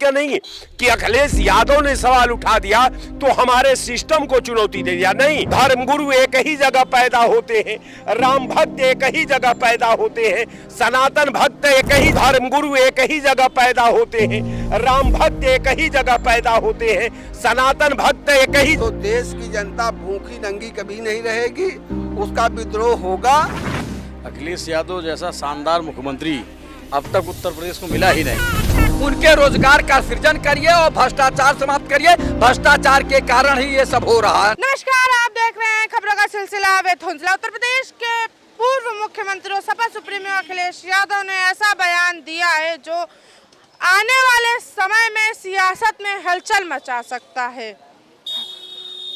का नहीं कि अखिलेश यादव ने सवाल उठा दिया तो हमारे सिस्टम को चुनौती दे दिया। नहीं, धर्मगुरु एक ही जगह पैदा होते हैं, राम भक्त एक ही जगह पैदा होते हैं, सनातन भक्त एक ही, धर्मगुरु एक ही जगह पैदा होते हैं, राम भक्त एक ही जगह पैदा होते हैं, सनातन भक्त एक ही। तो देश की जनता भूखी नंगी कभी नहीं रहेगी, उसका विद्रोह होगा। अखिलेश यादव जैसा शानदार मुख्यमंत्री अब तक उत्तर प्रदेश को मिला ही नहीं। उनके रोजगार का सृजन करिए और भ्रष्टाचार समाप्त करिए। भ्रष्टाचार के कारण ही ये सब हो रहा है। नमस्कार, आप देख रहे हैं खबरों का सिलसिला विद हुंजला। उत्तर प्रदेश के पूर्व मुख्यमंत्री और सपा सुप्रीमो अखिलेश यादव ने ऐसा बयान दिया है जो आने वाले समय में सियासत में हलचल मचा सकता है।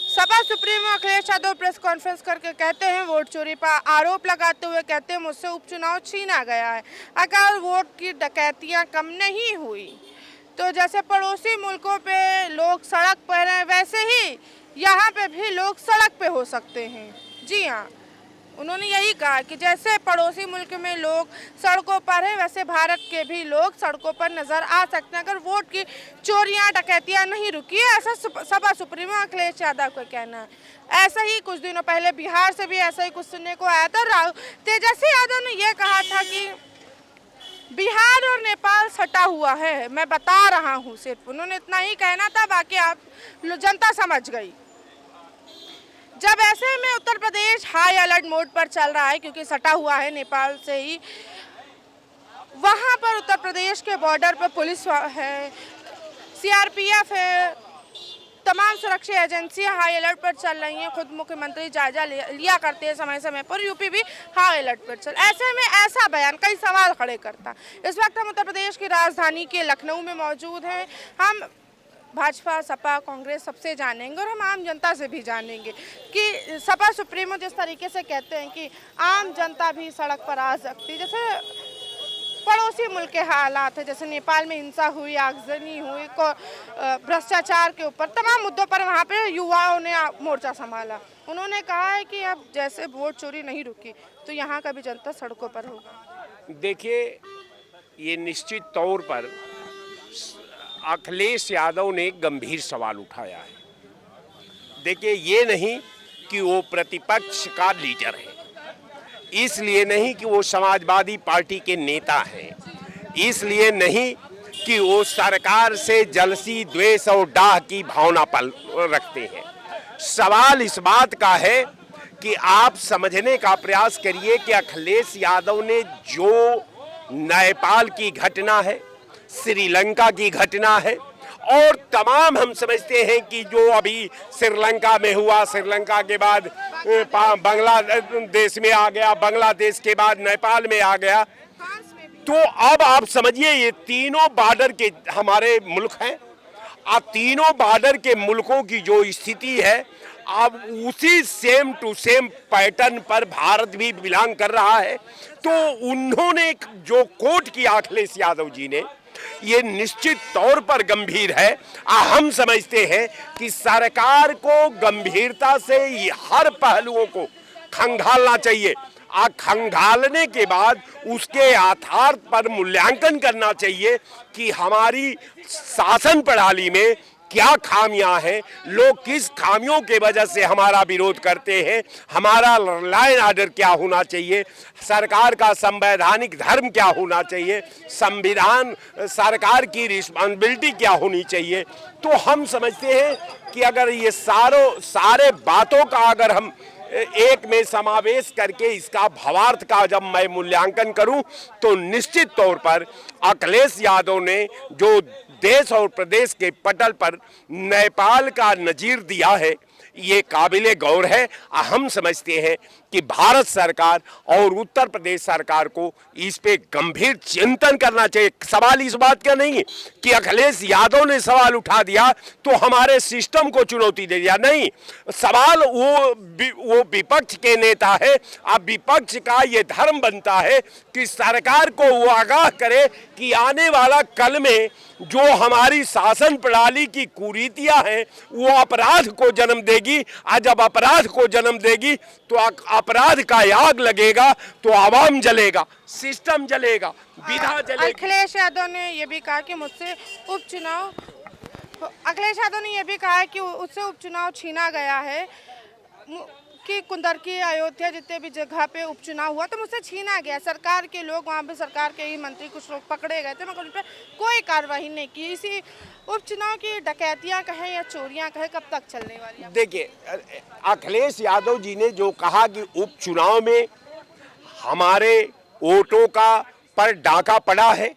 Sapa supremo Akhilesh Yadav press conference करके कहते हैं, वोट चोरी पर आरोप लगाते हुए कहते हैं मुझसे उपचुनाव छीना गया है। अगर वोट की डकैतियां कम नहीं हुई तो जैसे पड़ोसी मुल्कों पे लोग सड़क पर हैं वैसे ही यहाँ पे भी लोग सड़क पे हो सकते हैं। जी हाँ, उन्होंने यही कहा कि जैसे पड़ोसी मुल्क में लोग सड़कों पर हैं वैसे भारत के भी लोग सड़कों पर नजर आ सकते हैं अगर वोट की चोरियां डकैतियां नहीं रुकी है। ऐसा सपा सुप्रीमो अखिलेश यादव का कहना है। ऐसा ही कुछ दिनों पहले बिहार से भी ऐसा ही कुछ सुनने को आया था। तेजस्वी यादव ने यह कहा था कि बिहार और नेपाल सटा हुआ है, मैं बता रहा हूँ, सिर्फ उन्होंने इतना ही कहना था, बाकी आप जनता समझ गई। जब ऐसे में Uttar Pradesh high alert mode पर चल रहा है क्योंकि सटा हुआ है नेपाल से ही, वहां पर उत्तर प्रदेश के बॉर्डर पर पुलिस है, सीआरपीएफ है, तमाम सुरक्षा एजेंसियां हाई अलर्ट पर चल रही हैं। खुद मुख्यमंत्री जायजा लिया करते हैं समय समय पर। यूपी भी हाई अलर्ट पर चल। ऐसे में ऐसा बयान कई सवाल खड़े करता। इस वक्त हम उत्तर प्रदेश की राजधानी के लखनऊ में मौजूद हैं। हम भाजपा, सपा, कांग्रेस सबसे जानेंगे और हम आम जनता से भी जानेंगे कि सपा सुप्रीमो जिस तरीके से कहते हैं कि आम जनता भी सड़क पर आ सकती, जैसे पड़ोसी मुल्क के हालात है, जैसे नेपाल में हिंसा हुई, आगजनी हुई, भ्रष्टाचार के ऊपर तमाम मुद्दों पर वहाँ पे युवाओं ने मोर्चा संभाला। उन्होंने कहा है कि अब जैसे वोट चोरी नहीं रुकी तो यहाँ का भी जनता सड़कों पर होगा। देखिए, ये निश्चित तौर पर अखिलेश यादव ने गंभीर सवाल उठाया है। देखिए, ये नहीं कि वो प्रतिपक्ष का लीडर है, इसलिए नहीं कि वो समाजवादी पार्टी के नेता हैं, इसलिए नहीं कि वो सरकार से जलसी, द्वेष और डाह की भावना पल रखते हैं। सवाल इस बात का है कि आप समझने का प्रयास करिए कि अखिलेश यादव ने जो नेपाल की घटना है, श्रीलंका की घटना है और तमाम हम समझते हैं कि जो अभी श्रीलंका में हुआ, श्रीलंका के बाद बांग्लादेश में आ गया, बांग्लादेश के बाद नेपाल में आ गया, तो अब आप समझिए ये तीनों बॉर्डर के हमारे मुल्क हैं। अब तीनों बॉर्डर के मुल्कों की जो स्थिति है, अब उसी सेम टू सेम पैटर्न पर भारत भी बिलोंग कर रहा है। तो उन्होंने जो कोट किया अखिलेश यादव जी ने, ये निश्चित तौर पर गंभीर है। हम समझते हैं कि सरकार को गंभीरता से हर पहलुओं को खंगालना चाहिए। खंगालने के बाद उसके आधार पर मूल्यांकन करना चाहिए कि हमारी शासन प्रणाली में क्या खामियां हैं, लोग किस खामियों के वजह से हमारा विरोध करते हैं, हमारा लाइन ऑर्डर क्या होना चाहिए, सरकार का संवैधानिक धर्म क्या होना चाहिए, संविधान, सरकार की रिस्पॉन्सिबिलिटी क्या होनी चाहिए। तो हम समझते हैं कि अगर ये सारे बातों का अगर हम एक में समावेश करके इसका भावार्थ का जब मैं मूल्यांकन करूं तो निश्चित तौर पर अखिलेश यादव ने जो देश और प्रदेश के पटल पर नेपाल का नजीर दिया है, ये काबिले गौर है। हम समझते हैं कि भारत सरकार और उत्तर प्रदेश सरकार को इस पे गंभीर चिंतन करना चाहिए। सवाल इस बात का नहीं कि अखिलेश यादव ने सवाल उठा दिया तो हमारे सिस्टम को चुनौती दे दिया। नहीं, सवाल वो विपक्ष के नेता है। अब विपक्ष का ये धर्म बनता है कि सरकार को वो आगाह करे कि आने वाला कल में जो हमारी शासन प्रणाली की कुरीतियां हैं वो अपराध को जन्म देगी। आज जब अपराध को जन्म देगी तो अपराध का आग लगेगा तो आवाम जलेगा, सिस्टम जलेगा, विधा जलेगी। अखिलेश यादव ने यह भी कहा कि मुझसे उपचुनाव अखिलेश यादव ने यह भी कहा है कि उससे उपचुनाव छीना गया है कि कुंदरकी अयोध्या जितने भी जगह पे उपचुनाव हुआ तो मुझसे छीना गया। सरकार के लोग वहाँ पे सरकार के ही मंत्री कुछ लोग पकड़े गए थे मगर उन पर कोई कार्रवाई नहीं की। इसी उपचुनाव की डकैतियाँ कहें या चोरियाँ कहें कब तक चलने वाली है? देखिए, अखिलेश यादव जी ने जो कहा कि उपचुनाव में हमारे वोटों का पर डाका पड़ा है,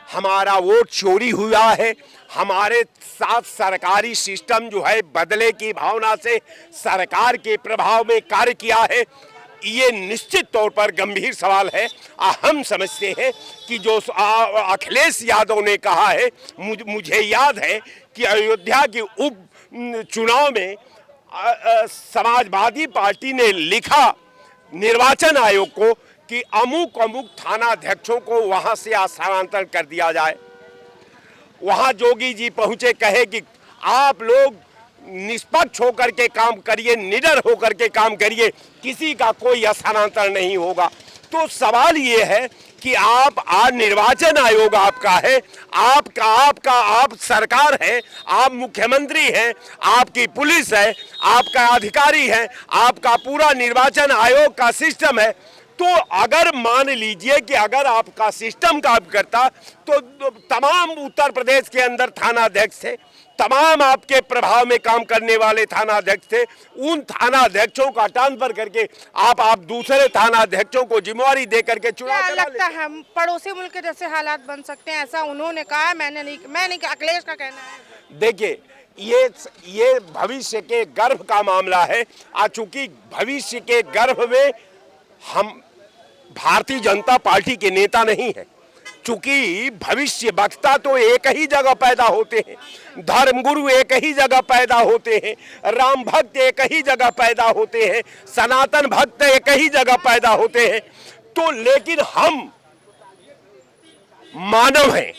हमारा वोट चोरी हुआ है, हमारे साथ सरकारी सिस्टम जो है बदले की भावना से सरकार के प्रभाव में कार्य किया है, ये निश्चित तौर पर गंभीर सवाल है। हम समझते हैं कि जो अखिलेश यादव ने कहा है, मुझे याद है कि अयोध्या के उप चुनाव में समाजवादी पार्टी ने लिखा निर्वाचन आयोग को कि अमुक अमुक थाना अध्यक्षों को वहां से स्थानांतरण कर दिया जाए। वहां जोगी जी पहुंचे, कहे कि आप लोग निष्पक्ष होकर के काम करिए, निडर होकर के काम करिए, किसी का कोई स्थानांतरण नहीं होगा। तो सवाल ये है कि आप आज निर्वाचन आयोग आपका है, आप सरकार है, आप मुख्यमंत्री हैं, आपकी पुलिस है, आपका अधिकारी है, आपका पूरा निर्वाचन आयोग का सिस्टम है। तो अगर मान लीजिए कि अगर आपका सिस्टम काम करता तो तमाम उत्तर प्रदेश के अंदर थाना अध्यक्ष थे, तमाम आपके प्रभाव में काम करने वाले थाना अध्यक्ष थे, उन थाना अध्यक्षों का ट्रांसफर करके आप दूसरे थाना अध्यक्षों को जिम्मेवारी दे करके चुनाव करा लगता है पड़ोसी मुल्क के जैसे हालात बन सकते हैं, ऐसा उन्होंने कहा, मैं नहीं, अखिलेश का कहना है। देखिए, ये भविष्य के गर्भ का मामला है। चूंकि भविष्य के गर्भ में हम भारतीय जनता पार्टी के नेता नहीं है, चूंकि भविष्य वक्ता तो एक ही जगह पैदा होते हैं, धर्मगुरु एक ही जगह पैदा होते हैं, राम भक्त एक ही जगह पैदा होते हैं, सनातन भक्त एक ही जगह पैदा होते हैं। तो लेकिन हम मानव हैं,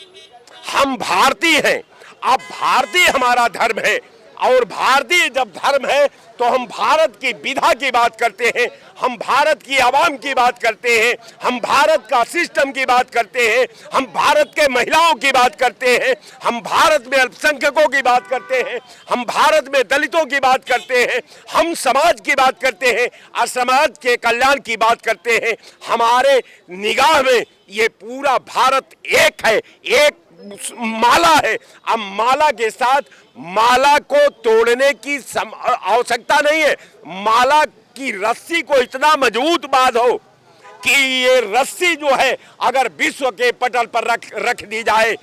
हम भारतीय हैं। अब भारतीय हमारा धर्म है और भारतीय जब धर्म है तो हम भारत की विधा की बात करते हैं, हम भारत की आवाम की बात करते हैं, हम भारत का सिस्टम की बात करते हैं, हम भारत के महिलाओं की बात करते हैं, हम भारत में अल्पसंख्यकों की बात करते हैं, हम भारत में दलितों की बात करते हैं, हम समाज की बात करते हैं और समाज के कल्याण की बात करते हैं। हमारे निगाह में ये पूरा भारत एक है, एक माला है। अब माला के साथ माला को तोड़ने की आवश्यकता नहीं है। माला की रस्सी को इतना मजबूत बांधो कि ये रस्सी जो है अगर विश्व के पटल पर रख दी जाए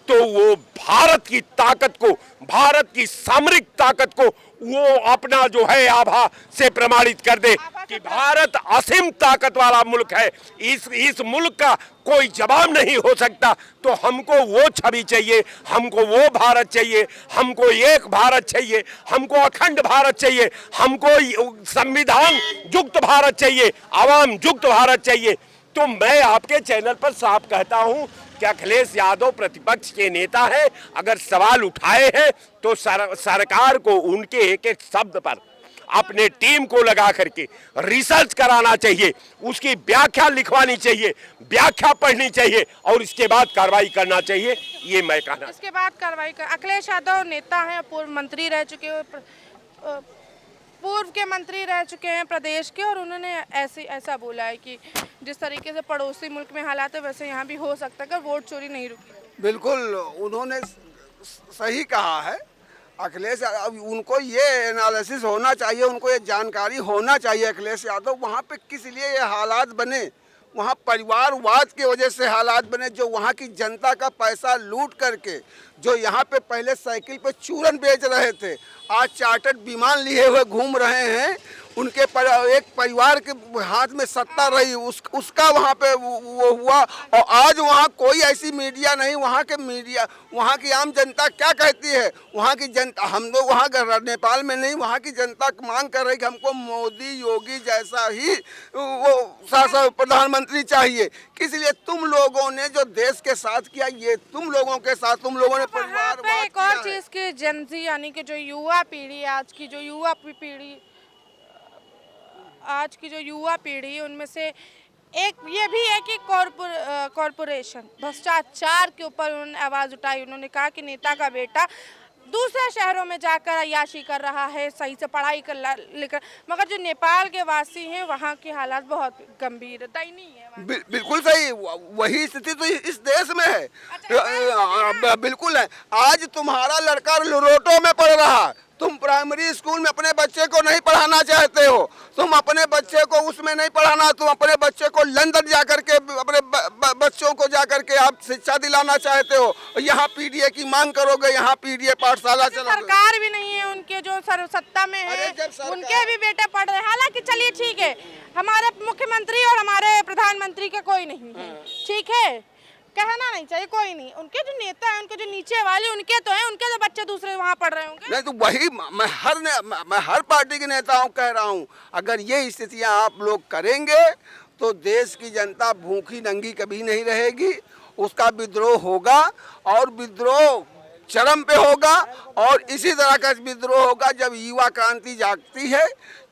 तो वो भारत की ताकत को, भारत की सामरिक ताकत को वो अपना जो है आभा से प्रमाणित कर दे कि भारत असीम ताकत वाला मुल्क है। इस मुल्क का कोई जवाब नहीं हो सकता। तो हमको वो छवि चाहिए, हमको वो भारत चाहिए, हमको एक भारत चाहिए, हमको अखंड भारत चाहिए, हमको संविधान युक्त भारत चाहिए, आवाम युक्त भारत चाहिए। तो मैं आपके चैनल पर साफ कहता हूं कि अखिलेश यादव प्रतिपक्ष के नेता हैं, अगर सवाल उठाए हैं तो सरकार को उनके एक एक शब्द पर अपने टीम को लगा करके रिसर्च कराना चाहिए, उसकी व्याख्या लिखवानी चाहिए, व्याख्या पढ़नी चाहिए और इसके बाद कार्रवाई करना चाहिए। ये मैं कहना, इसके बाद कार्रवाई कर। अखिलेश यादव नेता हैं, पूर्व मंत्री रह चुके हैं, पूर्व के मंत्री रह चुके हैं प्रदेश के, और उन्होंने ऐसा बोला है कि जिस तरीके से पड़ोसी मुल्क में हालात है वैसे यहाँ भी हो सकता है अगर वोट चोरी नहीं रुकी। बिल्कुल उन्होंने सही कहा है। अखिलेश अब उनको ये एनालिसिस होना चाहिए, उनको ये जानकारी होना चाहिए अखिलेश यादव वहाँ पे किस लिए ये हालात बने। वहाँ परिवारवाद की वजह से हालात बने, जो वहाँ की जनता का पैसा लूट करके जो यहाँ पे पहले साइकिल पे चूरन बेच रहे थे आज चार्टर्ड विमान लिए हुए घूम रहे हैं। उनके एक परिवार के हाथ में सत्ता रही, उसका वहाँ पे वो हुआ। और आज वहाँ कोई ऐसी मीडिया नहीं, वहाँ के मीडिया, वहाँ की आम जनता क्या कहती है, वहाँ की जनता, हम लोग वहाँ नेपाल में नहीं, वहाँ की जनता मांग कर रही कि हमको मोदी योगी जैसा ही वो प्रधानमंत्री चाहिए। किस लिए तुम लोगों ने जो देश के साथ किया, ये तुम लोगों के साथ, तुम लोगों ने परिवार। एक और चीज की जनजी यानी कि जो युवा पीढ़ी, आज की जो युवा पीढ़ी आज की जो युवा पीढ़ी है उनमें से एक ये भी है कि कॉरपोरेशन भ्रष्टाचार के ऊपर उन्होंने आवाज़ उठाई। उन्होंने कहा कि नेता का बेटा दूसरे शहरों में जाकर अय्याशी कर रहा है, सही से पढ़ाई कर लेकर, मगर जो नेपाल के वासी हैं वहाँ के हालात बहुत गंभीर दयनीय है। बिल्कुल सही, वही स्थिति तो इस देश में है। बिल्कुल है। आज तुम्हारा लड़का रोटो में पढ़ रहा, तुम प्राइमरी स्कूल में अपने बच्चे को नहीं पढ़ाना चाहते हो, तुम अपने बच्चे को उसमें नहीं पढ़ाना, तुम अपने बच्चे को लंदन जाकर के अपने बच्चों को जाकर के आप शिक्षा दिलाना चाहते हो। यहाँ पीडीए की मांग करोगे, यहाँ पीडीए पाठशाला चलोगे। सरकार भी नहीं है उनके जो सत्ता में है, उनके भी बेटे पढ़ रहे हैं। हालांकि चलिए ठीक है, हमारे मुख्यमंत्री और हमारे प्रधानमंत्री के कोई नहीं है, ठीक है, कहना नहीं चाहिए, कोई नहीं। उनके जो नेता हैं, उनके जो नीचे वाले, उनके तो हैं, उनके तो बच्चे दूसरे वहाँ पढ़ रहे होंगे। नहीं तो वही मैं हर पार्टी के नेताओं को कह रहा हूँ, अगर ये स्थितियाँ आप लोग करेंगे तो देश की जनता भूखी नंगी कभी नहीं रहेगी। उसका विद्रोह होगा और विद्रोह चरम पे होगा, और इसी तरह का विद्रोह होगा जब युवा क्रांति जागती है,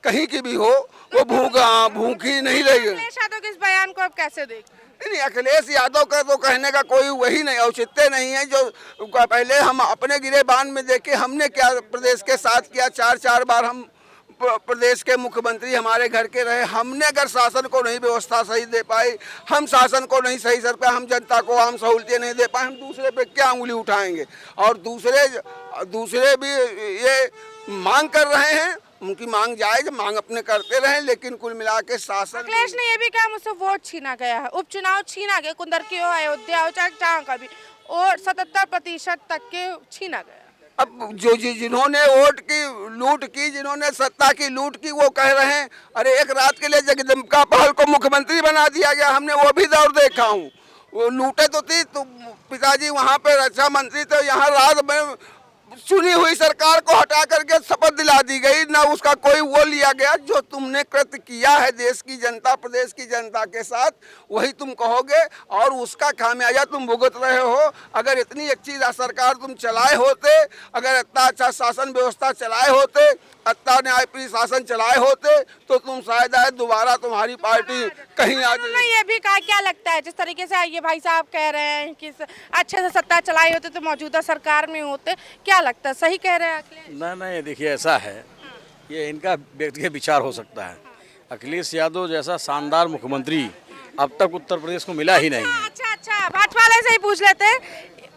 कहीं की भी हो, वो भूखी नहीं रहेगी। अखिलेश यादव के इस बयान को आप कैसे देखते हैं? नहीं, अखिलेश यादव का तो कहने का कोई वही नहीं, औचित्य नहीं है। जो पहले हम अपने गिरेबान में देखे, हमने क्या प्रदेश के साथ किया, 4 बार हम प्रदेश के मुख्यमंत्री हमारे घर के रहे। हमने अगर शासन को नहीं व्यवस्था सही दे पाई, हम शासन को नहीं सही कर पाए, हम जनता को आम सहूलतें नहीं दे पाए, हम दूसरे पे क्या उंगली उठाएंगे? और दूसरे भी ये मांग कर रहे हैं, उनकी मांग जायज, मांग अपने करते रहे, लेकिन कुल मिला के शासन। अखिलेश ने ये भी कहा मुझसे वोट छीना गया है, उपचुनाव छीना गया, कुंदर की हो, अयोध्या हो, चाहे जहाँ का भी, और 77% तक के छीना गया। अब जिन्होंने वोट की लूट की, जिन्होंने सत्ता की लूट की, वो कह रहे हैं अरे एक रात के लिए जगदम्बिका पाल को मुख्यमंत्री बना दिया गया, हमने वो भी दौर देखा हूँ। वो लूटे तो थी, तो पिताजी वहाँ पे रक्षा मंत्री थे, यहाँ रात में चुनी हुई सरकार को हटा करके शपथ दिला दी गई, ना उसका कोई वो लिया गया। जो तुमने कृत्य किया है देश की जनता, प्रदेश की जनता के साथ, वही तुम कहोगे और उसका खामियाजा तुम भुगत रहे हो। अगर इतनी अच्छी सरकार तुम चलाए होते, अगर इतना अच्छा शासन व्यवस्था चलाए होते, इतना न्यायप्रिय शासन चलाए होते, तो तुम शायद दोबारा तुम्हारी पार्टी कहीं आ जाए। ये भी कहा, क्या लगता है जिस तरीके से ये भाई साहब कह रहे हैं कि अच्छे से सत्ता चलाई होते तो मौजूदा सरकार में होते, क्या लगता है सही कह रहे हैं अखिलेश? नहीं, देखिए ऐसा है, ये इनका व्यक्तिगत विचार हो सकता है। अखिलेश यादव जैसा शानदार मुख्यमंत्री अब तक उत्तर प्रदेश को मिला ही नहीं। अच्छा, भाजपा वाले से ही पूछ लेते हैं।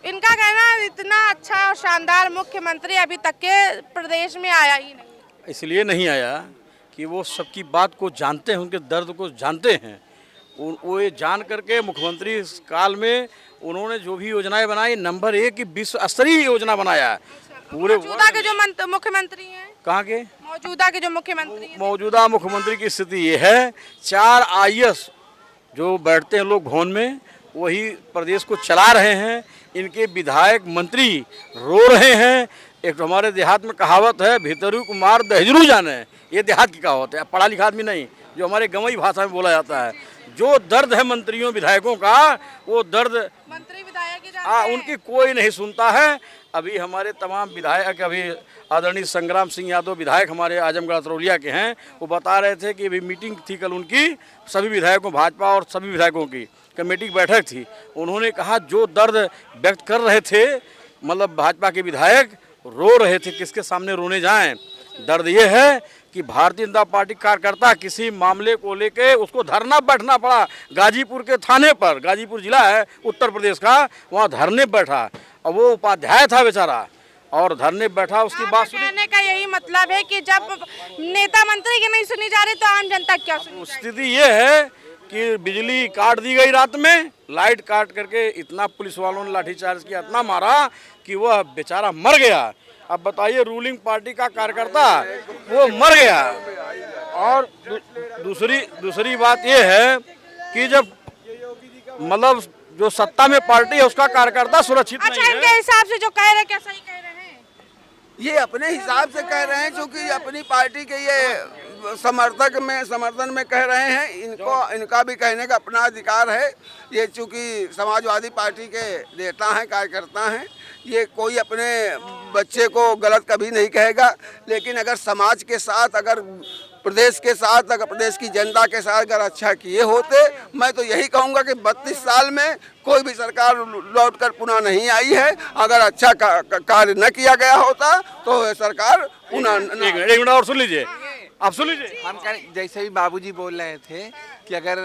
इनका कहना इतना अच्छा और शानदार मुख्यमंत्री अभी तक के प्रदेश में आया ही नहीं। इसलिए नहीं आया कि वो सबकी बात को जानते हैं, उनके दर्द को जानते हैं। वो ये जान करके मुख्यमंत्री काल में उन्होंने जो भी योजनाएं बनाई, नंबर 1 की विश्व स्तरीय योजना बनाया पूरे। मौजूदा के जो मुख्यमंत्री हैं, कहाँ के मौजूदा के जो मुख्यमंत्री हैं, मौजूदा मुख्यमंत्री की स्थिति ये है, 4 IAS जो बैठते हैं लोग भवन में, वही प्रदेश को चला रहे हैं। इनके विधायक मंत्री रो रहे हैं। एक हमारे देहात में कहावत है, भीतरू कुमार दहजरू जाने, ये देहात की कहावत है, पढ़ा लिखा आदमी नहीं, जो हमारे गंवई भाषा में बोला जाता है। जो दर्द है मंत्रियों विधायकों का, वो दर्द मंत्री विधायक ही जानते हैं। उनकी कोई नहीं सुनता है। अभी हमारे तमाम विधायक, अभी आदरणीय संग्राम सिंह यादव विधायक हमारे आजमगढ़ अतरौलिया के हैं, वो बता रहे थे कि अभी मीटिंग थी कल उनकी, सभी विधायकों, भाजपा और सभी विधायकों की कमेटी की बैठक थी। उन्होंने कहा जो दर्द व्यक्त कर रहे थे, मतलब भाजपा के विधायक रो रहे थे, किसके सामने रोने जाएं। दर्द ये है कि भारतीय जनता पार्टी कार्यकर्ता किसी मामले को लेके उसको धरना बैठना पड़ा। गाजीपुर के थाने पर, गाजीपुर जिला है उत्तर प्रदेश का, वहाँ धरने बैठा, और वो उपाध्याय था बेचारा, और धरने बैठा, उसकी बात सुनी। कहने का यही मतलब है कि जब नेता मंत्री की नहीं सुनी जा रही तो आम जनता क्या सुनी? स्थिति ये है कि बिजली काट दी गई रात में, लाइट काट करके इतना पुलिस वालों ने लाठीचार्ज किया, इतना मारा कि वह बेचारा मर गया। अब बताइए, रूलिंग पार्टी का कार्यकर्ता वो मर गया। और दूसरी बात ये है कि जब मतलब जो सत्ता में पार्टी है उसका कार्यकर्ता सुरक्षित नहीं है। इनके हिसाब से जो कह रहे हैं, क्या सही कह रहे हैं? ये अपने हिसाब से कह रहे हैं, क्योंकि अपनी पार्टी के ये समर्थन में कह रहे हैं। इनका भी कहने का अपना अधिकार है। ये चूँकि समाजवादी पार्टी के नेता हैं, कार्यकर्ता हैं, ये कोई अपने बच्चे को गलत कभी नहीं कहेगा। लेकिन अगर समाज के साथ अगर प्रदेश के साथ, अगर प्रदेश की जनता के साथ अगर अच्छा किए होते, मैं तो यही कहूँगा कि 32 साल में कोई भी सरकार लौट कर पुनः नहीं आई है। अगर अच्छा कार्य न किया गया होता तो ये सरकार पुनः एक मिनट और सुन लीजिए, आप सुन लीजिए। हम कहें जैसे भी बाबूजी बोल रहे थे कि अगर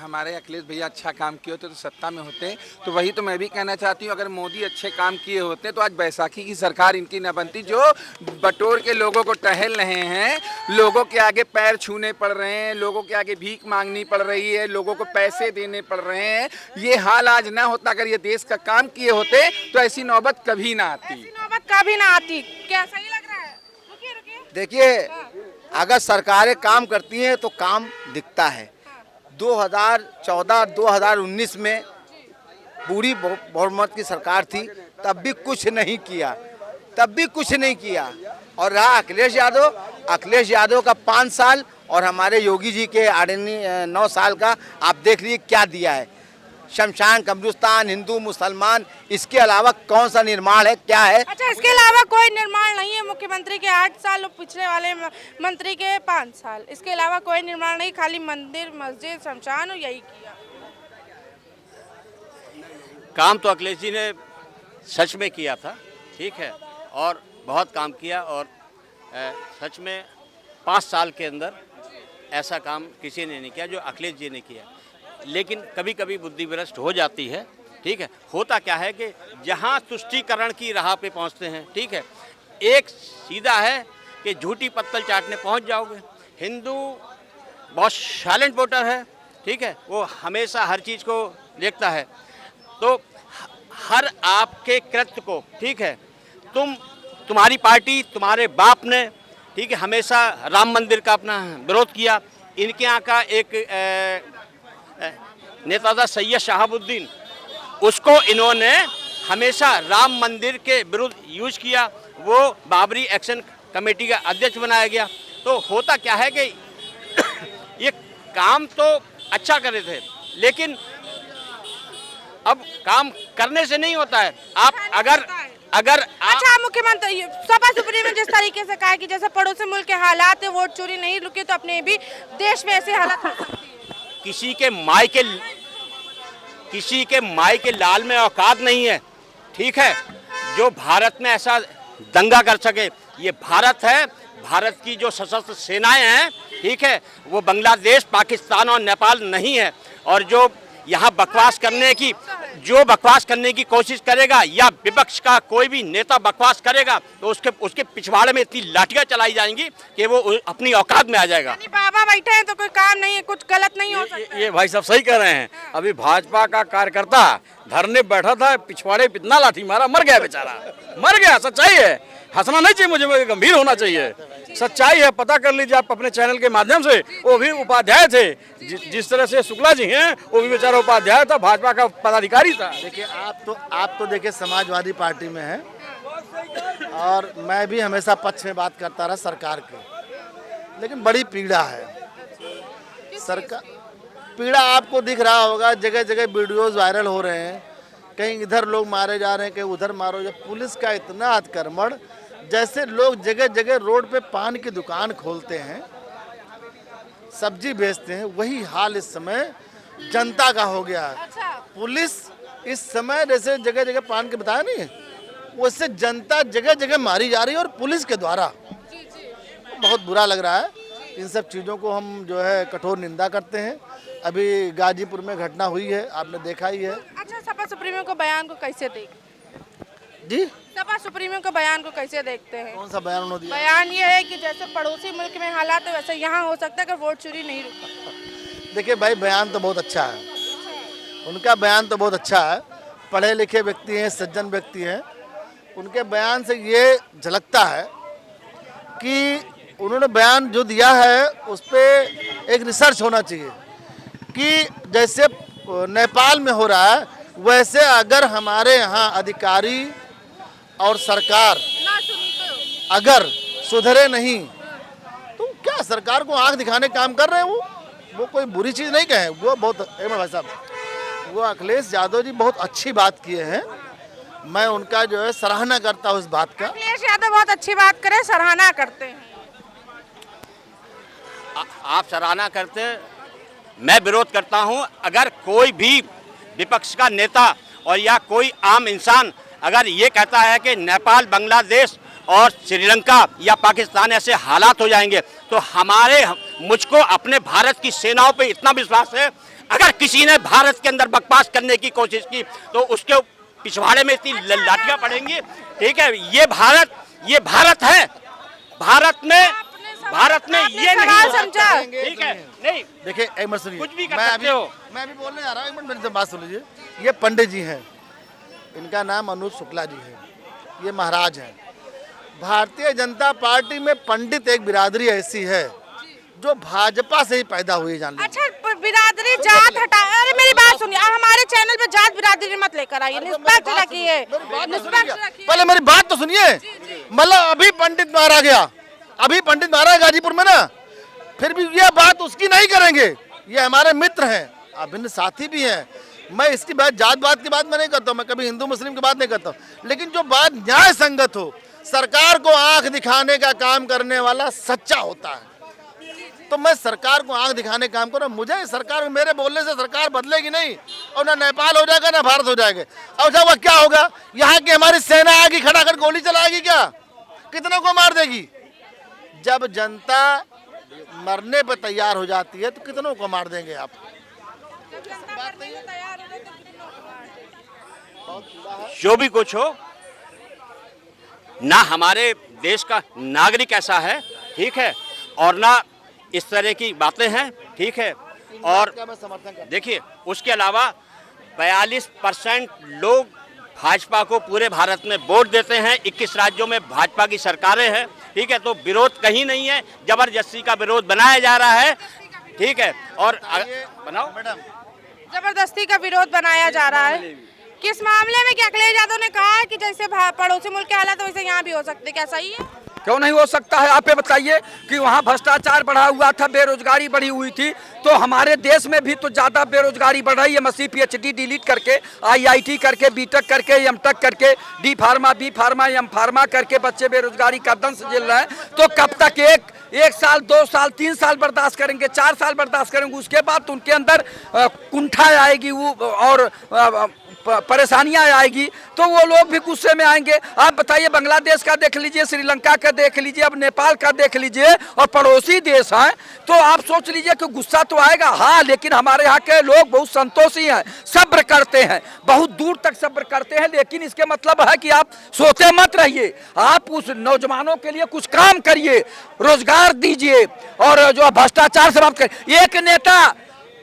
हमारे अखिलेश भैया अच्छा काम किए होते तो सत्ता में होते, तो वही तो मैं भी कहना चाहती हूँ, अगर मोदी अच्छे काम किए होते तो आज बैसाखी की सरकार इनकी न बनती। जो बटोर के लोगों को टहल रहे हैं, लोगों के आगे पैर छूने पड़ रहे हैं, लोगों के आगे भीख मांगनी पड़ रही है, लोगों को पैसे देने पड़ रहे हैं, ये हाल आज ना होता। अगर ये देश का काम किए होते तो ऐसी नौबत कभी ना आती। ऐसी नौबत कभी ना आती। क्या सही लग रहा है? रुकिए रुकिए। देखिए, अगर सरकारें काम करती हैं तो काम दिखता है। 2014-2019 में पूरी बहुमत की सरकार थी, तब भी कुछ नहीं किया, और रहा अखिलेश यादव का 5 साल और हमारे योगी जी के 9 साल का आप देख लीजिए क्या दिया है। शमशान, कब्रिस्तान, हिंदू मुसलमान, इसके अलावा कौन सा निर्माण है, क्या है? अच्छा, इसके अलावा कोई निर्माण नहीं है? मुख्यमंत्री के 8 साल और पिछले वाले मंत्री के 5 साल, इसके अलावा कोई निर्माण नहीं, खाली मंदिर, मस्जिद, शमशान और यही किया। काम तो अखिलेश जी ने सच में किया था, ठीक है, और बहुत काम किया, और सच में 5 साल के अंदर ऐसा काम किसी ने नहीं किया जो अखिलेश जी ने किया। लेकिन कभी कभी बुद्धि भ्रष्ट हो जाती है, ठीक है। होता क्या है कि जहाँ तुष्टीकरण की राह पे पहुँचते हैं, ठीक है, एक सीधा है कि झूठी पत्तल चाटने पहुँच जाओगे। हिंदू बहुत साइलेंट वोटर है, ठीक है, वो हमेशा हर चीज़ को देखता है, तो हर आपके कृत्य को, ठीक है, तुम्हारी पार्टी, तुम्हारे बाप ने, ठीक है, हमेशा राम मंदिर का अपना विरोध किया। इनके यहाँ का एक नेता था सैयद शहाबुद्दीन, उसको इन्होंने हमेशा राम मंदिर के विरुद्ध यूज किया, वो बाबरी एक्शन कमेटी का अध्यक्ष बनाया गया। तो होता क्या है कि ये काम तो अच्छा कर रहे थे, लेकिन अब काम करने से नहीं होता है। आप अगर अच्छा, मुख्यमंत्री सपा सुप्रीमो जिस तरीके से कहा कि जैसे पड़ोसी मुल्क के हालात है, वोट चोरी नहीं रुके तो अपने भी देश में ऐसे हालात हो सकती है। किसी के माई के लाल में औकात नहीं है, ठीक है, जो भारत में ऐसा दंगा कर सके। ये भारत है, भारत की जो सशस्त्र सेनाएं हैं, ठीक है, वो बांग्लादेश, पाकिस्तान और नेपाल नहीं है। और जो यहाँ बकवास करने की कोशिश करेगा, या विपक्ष का कोई भी नेता बकवास करेगा, तो उसके पिछवाड़े में इतनी लाठियां चलाई जाएंगी कि वो अपनी औकात में आ जाएगा। बाबा बैठे हैं तो कोई काम नहीं है, कुछ गलत नहीं हो सकता। ये भाई साहब सही कह रहे हैं। अभी भाजपा का कार्यकर्ता धरने बैठा था, पिछवाड़े पे इतना लाठी मारा, मर गया बेचारा, मर गया। सच्चाई है, हंसना नहीं चाहिए, मुझे गंभीर होना चाहिए। सच्चाई है, पता कर लीजिए आप अपने चैनल के माध्यम से। वो भी उपाध्याय थे, जिस तरह से शुक्ला जी हैं, वो भी बेचारा उपाध्याय था, भाजपा का पदाधिकारी था। देखिए, आप तो देखिए समाजवादी पार्टी में हैं, और मैं भी हमेशा पक्ष में बात करता रहा सरकार के, लेकिन बड़ी पीड़ा है सरकार। पीड़ा आपको दिख रहा होगा, जगह जगह वीडियोस वायरल हो रहे हैं, कहीं इधर लोग मारे जा रहे हैं, कहीं उधर मारो। जब पुलिस का इतना अतिक्रमण, जैसे लोग जगह जगह रोड पे पान की दुकान खोलते हैं, सब्जी बेचते हैं, वही हाल इस समय जनता का हो गया है। पुलिस इस समय जैसे जगह जगह पान के बताया नहीं है, उससे जनता जगह जगह मारी जा रही है, और पुलिस के द्वारा। बहुत बुरा लग रहा है। इन सब चीज़ों को हम जो है कठोर निंदा करते हैं। अभी गाजीपुर में घटना हुई है, आपने देखा ही है। अच्छा, सपा सुप्रीमो को बयान को कैसे देखते जी? सपा सुप्रीमो को बयान को कैसे देखते हैं? कौन सा बयान उन्होंने दिया? बयान ये है कि जैसे पड़ोसी मुल्क में हालात है वैसे यहाँ हो सकता है अगर वोट चोरी नहीं रुका। देखिए भाई, बयान तो बहुत अच्छा है, उनका बयान तो बहुत अच्छा है। पढ़े लिखे व्यक्ति हैं, सज्जन व्यक्ति हैं, उनके बयान से ये झलकता है कि उन्होंने बयान जो दिया है उस पर एक रिसर्च होना चाहिए कि जैसे नेपाल में हो रहा है, वैसे अगर हमारे यहाँ अधिकारी और सरकार अगर सुधरे नहीं, तो क्या सरकार को आंख दिखाने काम कर रहे हैं। वो कोई बुरी चीज़ नहीं कहे, वो बहुत भाई साहब, वो अखिलेश यादव जी बहुत अच्छी बात किए हैं। मैं उनका जो है सराहना करता हूँ इस बात का। अखिलेश यादव बहुत अच्छी बात करे, सराहना करते हैं। आप सराहना करते, मैं विरोध करता हूं। अगर कोई भी विपक्ष का नेता और या कोई आम इंसान अगर ये कहता है कि नेपाल, बांग्लादेश और श्रीलंका या पाकिस्तान ऐसे हालात हो जाएंगे, तो मुझको अपने भारत की सेनाओं पे इतना विश्वास है, अगर किसी ने भारत के अंदर बकवास करने की कोशिश की तो उसके पिछवाड़े में इतनी लाठियां पड़ेंगी। नहीं है, ये भारत है। भारत में ये नहीं समझा। ठीक है, नहीं देखिए एक मिनट सुनिए, कुछ भी कर सकते हो। मैं भी बोलने आ रहा हूँ, एक मिनट मेरी बात सुन लीजिए। ये पंडित जी हैं, इनका नाम अनुज शुक्ला जी है, ये महाराज हैं। भारतीय जनता पार्टी में पंडित एक बिरादरी ऐसी है जो भाजपा से ही पैदा हुई, जान लीजिए। अच्छा, बिरादरी जात हटा, अरे मेरी बात सुनिए, हमारे चैनल पे जात बिरादरी मत लेकर आइए, निष्पक्ष रखिए, निष्पक्ष रखिए। पहले मेरी बात तो सुनिए। मतलब अभी पंडित मारा गया, अभी पंडित मारा है गाजीपुर में ना, फिर भी ये बात उसकी नहीं करेंगे। ये हमारे मित्र हैं, अभिन्न साथी भी हैं। मैं इसकी बात, जात बात की बात मैं नहीं करता हूँ, मैं कभी हिंदू मुस्लिम की बात नहीं करता हूँ, लेकिन जो बात न्याय संगत हो, सरकार को आंख दिखाने का काम करने वाला सच्चा होता है। तो मैं सरकार को आंख दिखाने का काम करूँ। मुझे सरकार, मेरे बोलने से सरकार बदलेगी नहीं, और ना नेपाल हो जाएगा ना भारत हो जाएगा। और जब वह क्या होगा, यहाँ की हमारी सेना आएगी, खड़ा कर गोली चलाएगी क्या? कितनों को मार देगी? जब जनता मरने पर तैयार हो जाती है तो कितनों को मार देंगे आप? जो भी कुछ हो, ना हमारे देश का नागरिक ऐसा है, ठीक है, और ना इस तरह की बातें हैं, ठीक है। और देखिए, उसके अलावा 42% लोग भाजपा को पूरे भारत में वोट देते हैं, 21 राज्यों में भाजपा की सरकारें हैं, ठीक है। तो विरोध कहीं नहीं है, जबरदस्ती का विरोध बनाया जा रहा है, ठीक है। और बनाओ मैडम, जबरदस्ती का विरोध बनाया जा रहा है। किस मामले में? क्या अखिलेश यादव ने कहा है कि जैसे पड़ोसी मुल्क के हालात वैसे यहाँ भी हो सकते, क्या सही है? क्यों नहीं हो सकता है? आप ये बताइए कि वहाँ भ्रष्टाचार बढ़ा हुआ था, बेरोजगारी बढ़ी हुई थी, तो हमारे देश में भी तो ज़्यादा बेरोजगारी बढ़ रही है। मसी PhD डिलीट करके, IIT करके, B.Tech करके, M.Tech करके, D pharma, B pharma, M pharma करके बच्चे बेरोजगारी का दंश झेल रहे हैं। तो कब तक एक साल, 2 साल, 3 साल बर्दाश्त करेंगे, 4 साल बर्दाश्त करेंगे? उसके बाद तो उनके अंदर कुंठा आएगी वो और परेशानियां आएगी, तो वो लोग भी गुस्से में आएंगे। आप बताइए, बांग्लादेश का देख लीजिए, श्रीलंका का देख लीजिए, अब नेपाल का देख लीजिए, और पड़ोसी देश हैं, तो आप सोच लीजिए कि गुस्सा तो आएगा। हाँ, लेकिन हमारे यहाँ के लोग बहुत संतोषी हैं, सब्र करते हैं, बहुत दूर तक सब्र करते हैं। लेकिन इसके मतलब है कि आप सोते मत रहिए, आप उस नौजवानों के लिए कुछ काम करिए, रोजगार दीजिए, और जो भ्रष्टाचार समाप्त करिए। एक नेता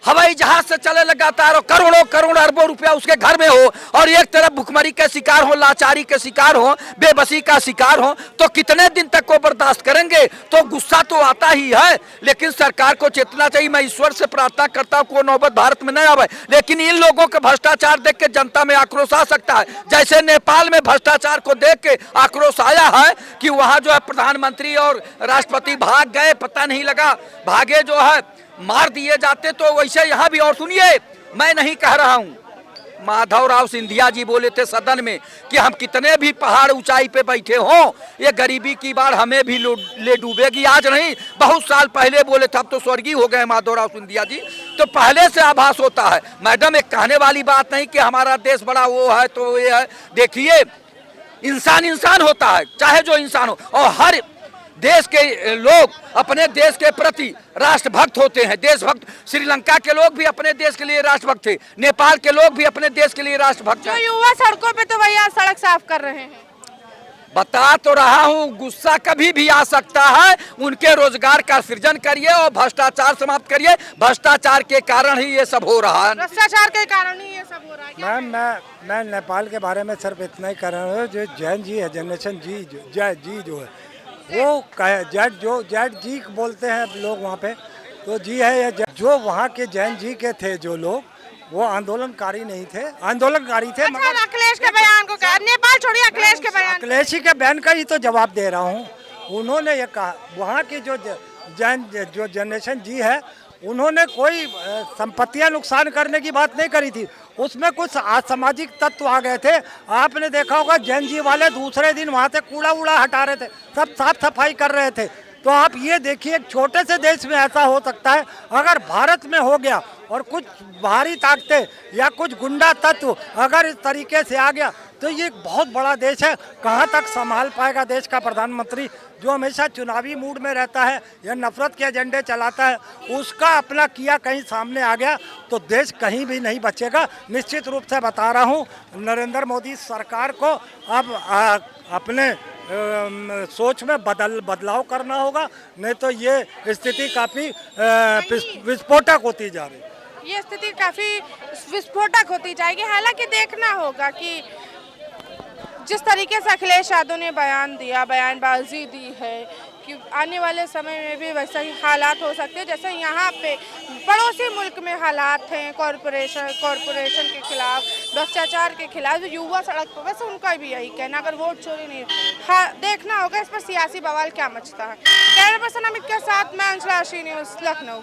हवाई जहाज से चले लगातार और करोड़ों अरबों रुपया उसके घर में हो, और एक तरफ भुखमरी के शिकार हो, लाचारी के शिकार हो, बेबसी का शिकार हो, तो कितने दिन तक को बर्दाश्त करेंगे? तो गुस्सा तो आता ही है, लेकिन सरकार को चेतना चाहिए। मैं ईश्वर से प्रार्थना करता हूँ कोई नौबत भारत में नहीं आवे, लेकिन इन लोगों के भ्रष्टाचार देख के जनता में आक्रोश आ सकता है। जैसे नेपाल में भ्रष्टाचार को देख के आक्रोश आया है कि वहाँ जो है प्रधानमंत्री और राष्ट्रपति भाग गए, पता नहीं लगा, भागे जो है मार दिए जाते, तो वैसे यहाँ भी। और सुनिए, मैं नहीं कह रहा हूँ, माधवराव सिंधिया जी बोले थे सदन में कि हम कितने भी पहाड़ ऊंचाई पे बैठे हों, ये गरीबी की बाढ़ हमें भी ले डूबेगी। आज नहीं, बहुत साल पहले बोले थे, अब तो स्वर्गीय हो गए माधवराव सिंधिया जी, तो पहले से आभास होता है। मैडम, एक कहने वाली बात नहीं कि हमारा देश बड़ा वो है तो ये है। देखिए, इंसान होता है, चाहे जो इंसान हो, और हर देश के लोग अपने देश के प्रति राष्ट्रभक्त होते हैं, देशभक्त। श्रीलंका के लोग भी अपने देश के लिए राष्ट्रभक्त थे, नेपाल के लोग भी अपने देश के लिए राष्ट्रभक्त हैं। जो युवा सड़कों पे तो भैया सड़क साफ कर रहे हैं। बता तो रहा हूँ, गुस्सा कभी भी आ सकता है। उनके रोजगार का सृजन करिए और भ्रष्टाचार समाप्त करिए। भ्रष्टाचार के कारण ही ये सब हो रहा है, भ्रष्टाचार के कारण ही ये सब हो रहा है। मैम, मैं नेपाल के बारे में सिर्फ इतना ही कर रहा हूँ, जो जैन जी है, जनरेशन जी जो है, वो जैट जी बोलते हैं लोग वहाँ पे, तो जी है ये। जो वहाँ के जैन जी के थे जो लोग, वो आंदोलनकारी नहीं थे, आंदोलनकारी थे। अच्छा, अखिलेश के बयान को कहा, नेपाल छोड़िए, अखिलेश के बयान, अखिलेश जी के बयान का ही तो जवाब दे रहा हूँ। उन्होंने ये कहा, वहाँ की जो जनरेशन जी है, उन्होंने कोई संपत्तियां नुकसान करने की बात नहीं करी थी, उसमें कुछ असामाजिक तत्व आ गए थे। आपने देखा होगा, जैन जी वाले दूसरे दिन वहाँ से कूड़ा हटा रहे थे, सब साफ सफाई कर रहे थे। तो आप ये देखिए एक छोटे से देश में ऐसा हो सकता है, अगर भारत में हो गया और कुछ बाहरी ताकतें या कुछ गुंडा तत्व अगर इस तरीके से आ गया तो ये एक बहुत बड़ा देश है। कहाँ तक संभाल पाएगा देश का प्रधानमंत्री जो हमेशा चुनावी मूड में रहता है या नफरत के एजेंडे चलाता है, उसका अपना किया कहीं सामने आ गया तो देश कहीं भी नहीं बचेगा। निश्चित रूप से बता रहा हूँ, नरेंद्र मोदी सरकार को अब अपने सोच में बदलाव करना होगा, नहीं तो ये स्थिति काफ़ी विस्फोटक होती जा रही है। ये स्थिति काफ़ी विस्फोटक होती जाएगी। हालांकि देखना होगा कि जिस तरीके से अखिलेश यादव ने बयान दिया, बयानबाजी दी है कि आने वाले समय में भी वैसा ही हालात हो सकते हैं जैसे यहाँ पे पड़ोसी मुल्क में हालात हैं। कॉरपोरेशन के खिलाफ, भ्रष्टाचार के खिलाफ युवा सड़क पर, वैसे उनका भी यही कहना, अगर वोट चोरी नहीं, हाँ देखना होगा इस पर सियासी बवाल क्या मचता है। कैमरा पर्सन अमित के साथ मैं अंशुला, न्यूज़ लखनऊ।